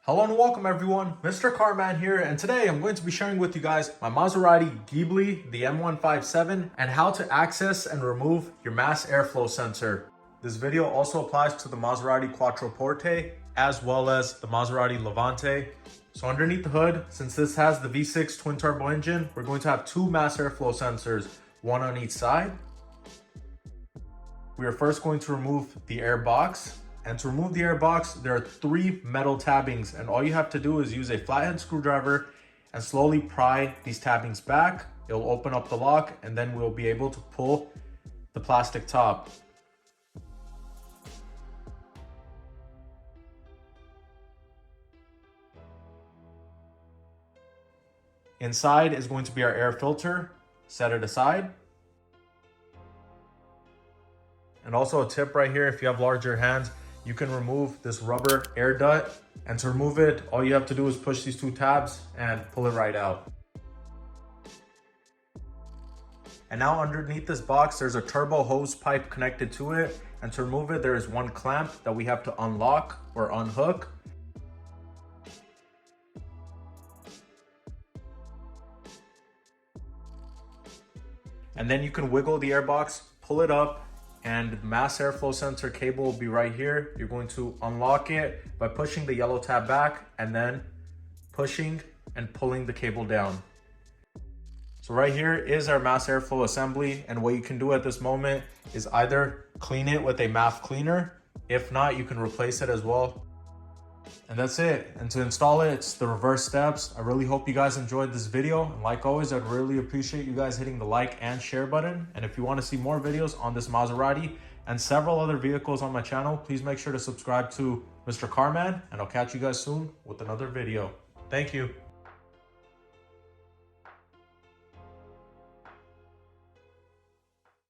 Hello and welcome everyone, MrCarMAN here, and today I'm going to be sharing with you guys my Maserati Ghibli, the M157, and how to access and remove your mass airflow sensor. This video also applies to the Maserati Quattroporte as well as the Maserati Levante. So underneath the hood, since this has the V6 twin turbo engine, we're going to have two mass airflow sensors, one on each side. We are first going to remove the air box. And to remove the air box, there are three metal tabbings, and all you have to do is use a flathead screwdriver and slowly pry these tabbings back. It'll open up the lock, and then we'll be able to pull the plastic top. Inside is going to be our air filter. Set it aside. And also a tip right here, if you have larger hands, you can remove this rubber air duct, and to remove it, all you have to do is push these two tabs and pull it right out. And now underneath this box, there's a turbo hose pipe connected to it. And to remove it, there is one clamp that we have to unlock or unhook. And then you can wiggle the air box, pull it up, and mass airflow sensor cable will be right here. You're going to unlock it by pushing the yellow tab back and then pushing and pulling the cable down. So right here is our mass airflow assembly, and what you can do at this moment is either clean it with a MAF cleaner. If not, you can replace it as well. And that's it. And to install it, it's the reverse steps. I really hope you guys enjoyed this video. And like always, I'd really appreciate you guys hitting the like and share button. And if you want to see more videos on this Maserati and several other vehicles on my channel, please make sure to subscribe to MrCarMAN, and I'll catch you guys soon with another video. Thank you.